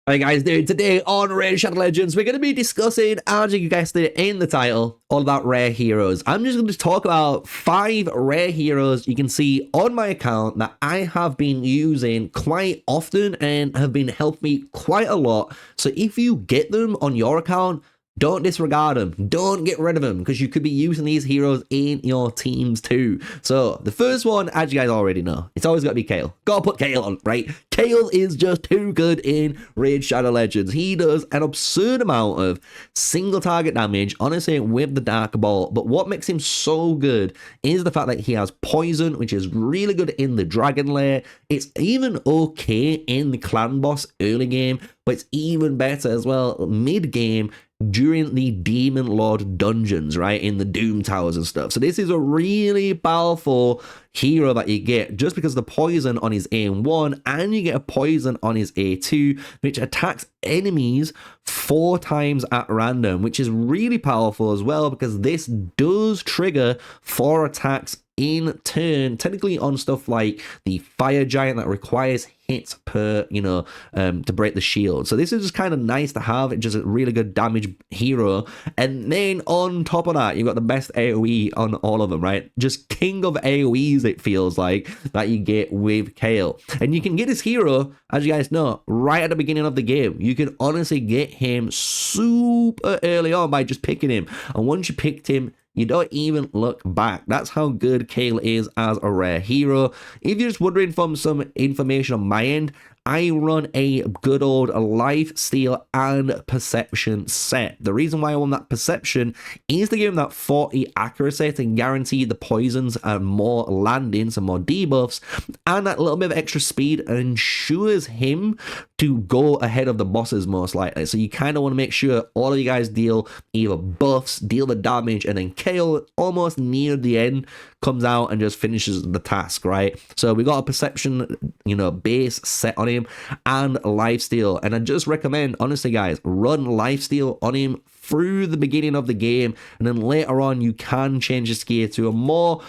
Alright guys, dude, today on Rare Shadow Legends, we're going to be discussing, as you guessed it in the title, all about rare heroes. I'm just going to talk about 5 rare heroes you can see on my account that I have been using quite often and have been helping me quite a lot. So if you get them on your account, don't disregard them. Don't get rid of them because you could be using these heroes in your teams too. So the first one, as you guys already know, it's always got to be Kael. Gotta put Kael on, right? Kael is just too good in Raid Shadow Legends. He does an absurd amount of single target damage, honestly, with the Dark Ball. But what makes him so good is the fact that he has poison, which is really good in the Dragon Lair. It's even okay in the Clan Boss early game, but it's even better as well mid game during the Demon Lord dungeons, right, in the Doom Towers and stuff. So this is a really powerful hero that you get just because the poison on his A1, and you get a poison on his A2, which attacks enemies 4 times at random, which is really powerful as well because this does trigger 4 attacks in turn, technically on stuff like the Fire Giant that requires hits per, to break the shield. So this is just kind of nice to have. It's just a really good damage hero. And then on top of that, you've got the best AoE on all of them, right? Just king of AoEs, it feels like, that you get with Kael. And you can get this hero, as you guys know, right at the beginning of the game. You can honestly get him super early on by just picking him. And once you picked him, you don't even look back. That's how good Kael is as a rare hero. If you're just wondering from some information on my end, I run a good old lifesteal and perception set. The reason why I want that perception is to give him that 40 accuracy to guarantee the poisons and more landings and more debuffs, and that little bit of extra speed ensures him to go ahead of the bosses most likely. So you kind of want to make sure all of you guys deal either buffs, deal the damage, and then Kael almost near the end comes out and just finishes the task, right? So we got a perception, base set on him and lifesteal. And I just recommend, honestly guys, run lifesteal on him through the beginning of the game, and then later on you can change his gear to a more,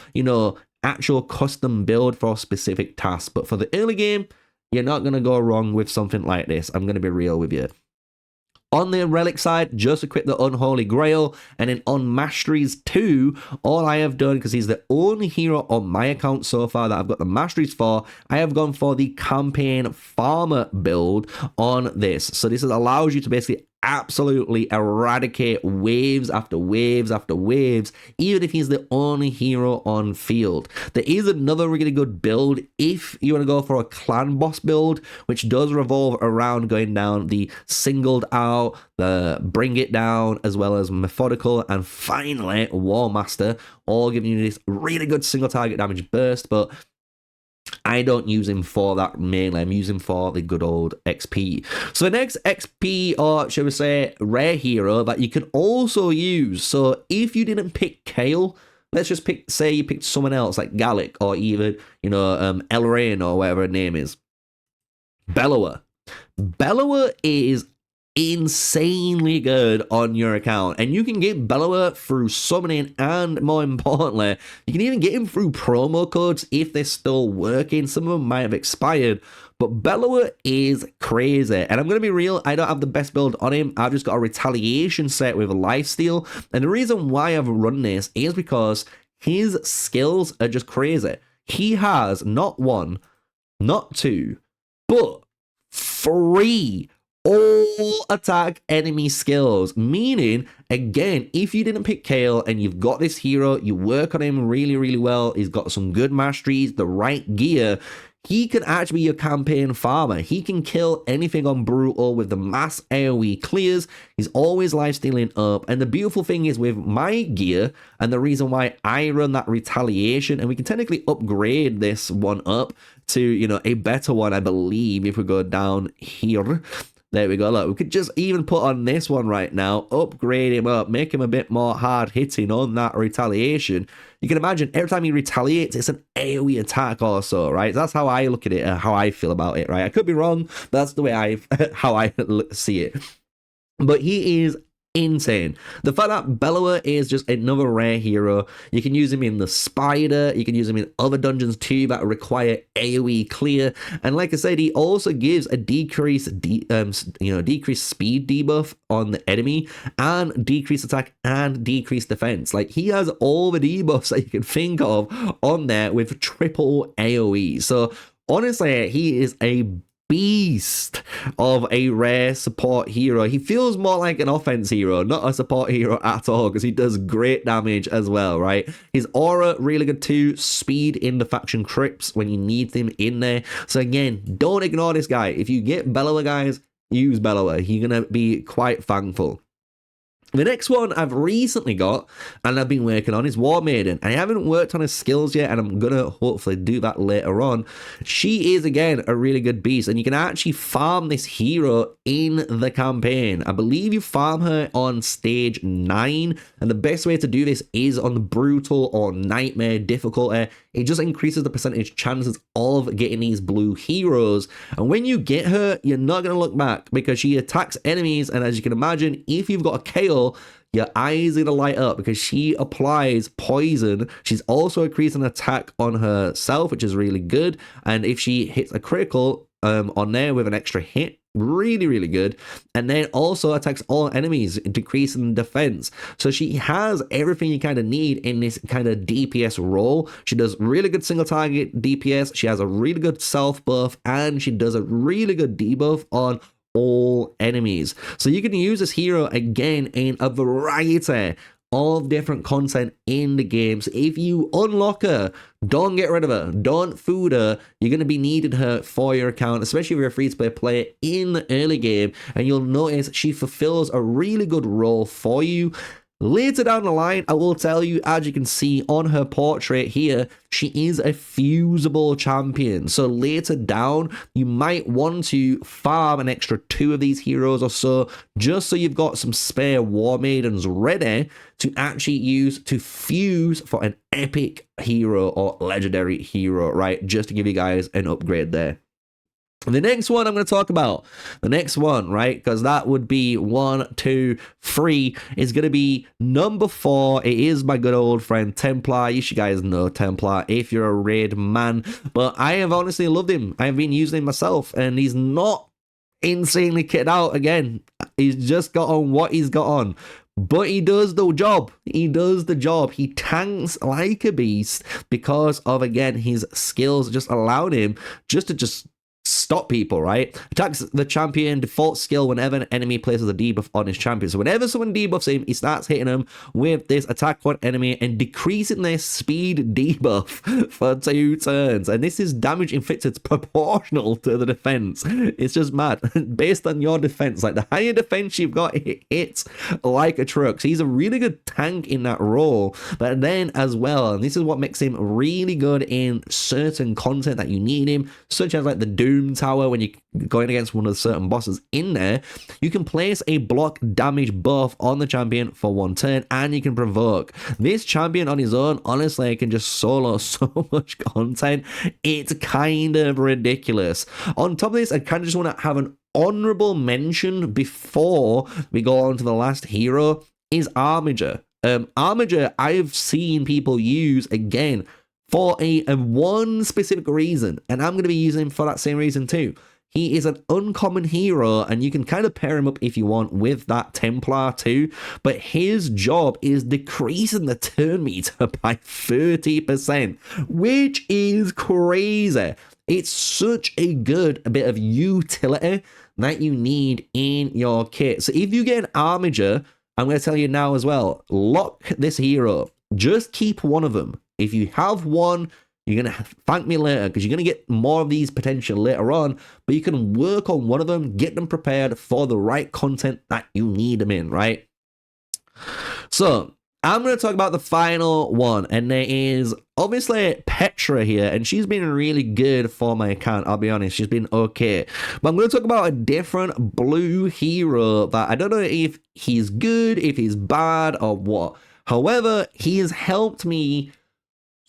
actual custom build for a specific task. But for the early game, you're not going to go wrong with something like this. I'm going to be real with you. On the relic side, just equip the Unholy Grail, and then on Masteries 2, all I have done, because he's the only hero on my account so far that I've got the Masteries for, I have gone for the Campaign Farmer build on this. So this allows you to basically absolutely eradicate waves after waves after waves, even if he's the only hero on field. There is another really good build if you want to go for a clan boss build, which does revolve around going down the singled out, the bring it down, as well as methodical, and finally War Master, all giving you this really good single target damage burst. But I don't use him for that mainly. I'm using for the good old XP. So the next XP, or shall we say rare hero, that you can also use. So if you didn't pick Kael, let's just say you picked someone else like Gallic, or even, Elrain, or whatever her name is. Bellower. Bellower is insanely good on your account, and you can get Bellower through summoning, and more importantly, you can even get him through promo codes if they're still working. Some of them might have expired, but Bellower is crazy. And I'm going to be real, I don't have the best build on him. I've just got a retaliation set with a lifesteal, and the reason why I've run this is because his skills are just crazy. He has not 1, not 2, but 3 all attack enemy skills, meaning, again, if you didn't pick Kael and you've got this hero, you work on him really, really well, he's got some good masteries, the right gear, he can actually be your campaign farmer. He can kill anything on brutal with the mass AoE clears. He's always lifestealing up. And the beautiful thing is with my gear, and the reason why I run that retaliation, and we can technically upgrade this one up to, a better one, I believe, if we go down here. There we go. Look, we could just even put on this one right now, upgrade him up, make him a bit more hard hitting on that retaliation. You can imagine every time he retaliates, it's an AoE attack also, right? That's how I look at it, how I feel about it, right? I could be wrong, but that's the way how I see it. But he is insane. The fact that Bellower is just another rare hero. You can use him in the Spider, you can use him in other dungeons too that require AoE clear, and like I said, he also gives a decreased decreased speed debuff on the enemy, and decreased attack and decreased defense. Like, he has all the debuffs that you can think of on there with triple AoE. So honestly, he is a beast of a rare support hero. He feels more like an offense hero, not a support hero at all, because he does great damage as well, right? His aura, really good too. Speed in the faction crypts when you need him in there. So again, don't ignore this guy. If you get Bellower, guys, use Bellower. You're gonna be quite thankful. The next one I've recently got and I've been working on is Warmaiden. I haven't worked on her skills yet, and I'm gonna hopefully do that later on. She is again a really good beast, and you can actually farm this hero in the campaign. I believe you farm her on stage 9, and the best way to do this is on the brutal or nightmare difficulty. It just increases the percentage chances of getting these blue heroes, and when you get her, you're not gonna look back, because she attacks enemies, and as you can imagine, if you've got a Kael, your eyes are gonna light up because she applies poison. She's also increasing attack on herself, which is really good, and if she hits a critical on there with an extra hit, really good, and then also attacks all enemies, decreasing defense. So she has everything you kind of need in this kind of DPS role. She does really good single target DPS, she has a really good self buff, and she does a really good debuff on all enemies. So you can use this hero again in a variety of different content in the game. So if you unlock her, don't get rid of her, don't food her. You're going to be needing her for your account, especially if you're a free-to-play player in the early game, and you'll notice she fulfills a really good role for you. Later down the line, I will tell you, as you can see on her portrait here, she is a fusible champion. So later down, you might want to farm an extra 2 of these heroes or so, just so you've got some spare Warmaidens ready to actually use to fuse for an epic hero or legendary hero, right? Just to give you guys an upgrade there. The next one I'm going to talk about, the next one, right, because that would be 1, 2, 3, is going to be number 4. It is my good old friend Templar. You should guys know Templar if you're a raid man, but I have honestly loved him. I have been using him myself, and he's not insanely kitted out. Again, he's just got on what he's got on, but he does the job. He does the job. He tanks like a beast because of, again, his skills just allowed him just to stop people, right? Attacks the champion, default skill whenever an enemy places a debuff on his champion. So whenever someone debuffs him, he starts hitting them with this attack on enemy and decreasing their speed debuff for 2 turns. And this is damage inflicted proportional to the defense. It's just mad. Based on your defense, like the higher defense you've got, it hits like a truck. So he's a really good tank in that role. But then as well, and this is what makes him really good in certain content that you need him, such as like the Doom Tower, when you're going against one of the certain bosses in there, you can place a block damage buff on the champion for 1 turn, and you can provoke. This champion on his own, honestly, can just solo so much content. It's kind of ridiculous. On top of this, I kind of just want to have an honorable mention before we go on to the last hero, is Armiger. Armiger, I've seen people use again for a one specific reason, and I'm going to be using him for that same reason too. He is an uncommon hero, and you can kind of pair him up if you want with that Templar too, but his job is decreasing the turn meter by 30%, which is crazy. It's such a good bit of utility that you need in your kit. So if you get an Armiger, I'm going to tell you now as well, lock this hero. Just keep one of them. If you have one, you're going to thank me later, because you're going to get more of these potential later on, but you can work on one of them, get them prepared for the right content that you need them in, right? So I'm going to talk about the final one, and there is obviously Petra here, and she's been really good for my account, I'll be honest. She's been okay. But I'm going to talk about a different blue hero that I don't know if he's good, if he's bad, or what. However, he has helped me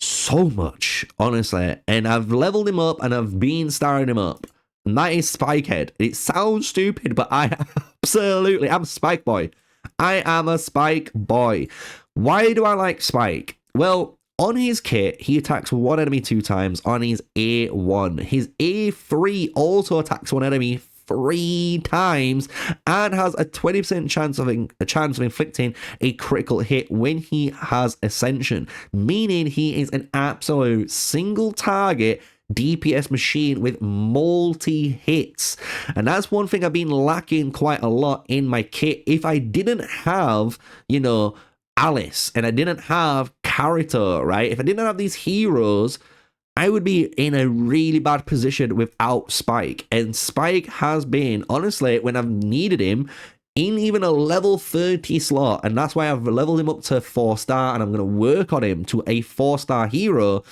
so much, honestly, and I've leveled him up and I've been starring him up, and that is Spikehead. It sounds stupid, but I'm Spike Boy. I am a Spike boy. Why do I like Spike? Well, on his kit, he attacks one enemy 2 times on his A1. His A3 also attacks one enemy 3 times and has a 20% chance of inflicting a critical hit when he has Ascension, meaning he is an absolute single target DPS machine with multi-hits. And that's one thing I've been lacking quite a lot in my kit. If I didn't have, Alice, and I didn't have Character, right? If I didn't have these heroes, I would be in a really bad position without Spike. And Spike has been, honestly, when I've needed him, in even a level 30 slot. And that's why I've leveled him up to 4-star, and I'm going to work on him to a 4-star hero.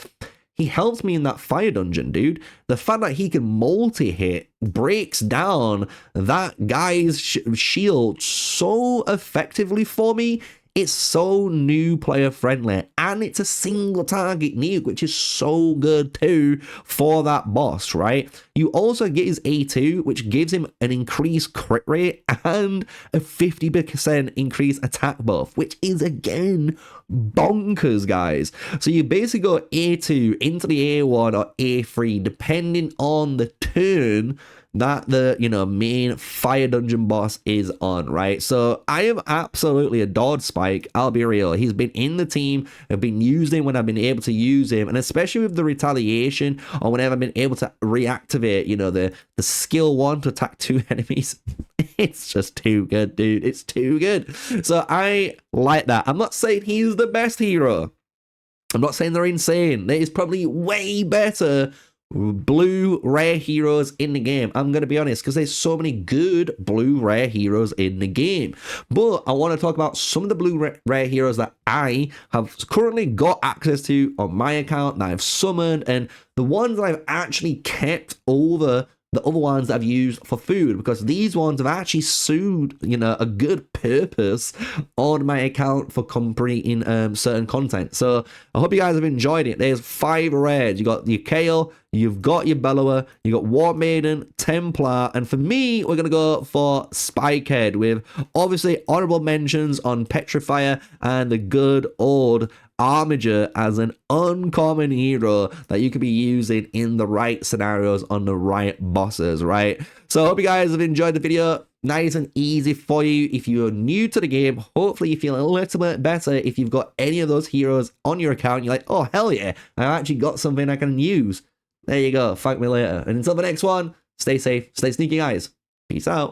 He helps me in that fire dungeon, dude. The fact that he can multi-hit breaks down that guy's shield so effectively for me. It's so new player friendly, and it's a single target nuke, which is so good too for that boss, right? You also get his A2, which gives him an increased crit rate and a 50% increased attack buff, which is again bonkers, guys. So you basically go A2 into the A1 or A3 depending on the turn that the main fire dungeon boss is on, right? So I have absolutely adored Spike. I'll be real, he's been in the team. I've been using when I've been able to use him, and especially with the retaliation or whenever I've been able to reactivate the skill 1 to attack 2 enemies. It's just too good, dude. It's too good. So I like that. I'm not saying he's the best hero, I'm not saying they're insane. There is probably way better blue rare heroes in the game. I'm going to be honest, because there's so many good blue rare heroes in the game. But I want to talk about some of the blue rare heroes that I have currently got access to on my account that I've summoned, and the ones that I've actually kept over the other ones that I've used for food, because these ones have actually sued, a good purpose on my account for completing certain content. So I hope you guys have enjoyed it. There's 5 rares. You got your Kael, you've got your Bellower, you got Warmaiden, Templar, and for me, we're going to go for Spikehead with obviously honorable mentions on Petrifier and the good old Armiger as an uncommon hero that you could be using in the right scenarios on the right bosses, right? So I hope you guys have enjoyed the video. Nice and easy for you. If you're new to the game, hopefully you feel a little bit better if you've got any of those heroes on your account. You're like, oh, hell yeah, I actually got something I can use. There you go. Thank me later. And until the next one, stay safe, stay sneaky, guys. Peace out.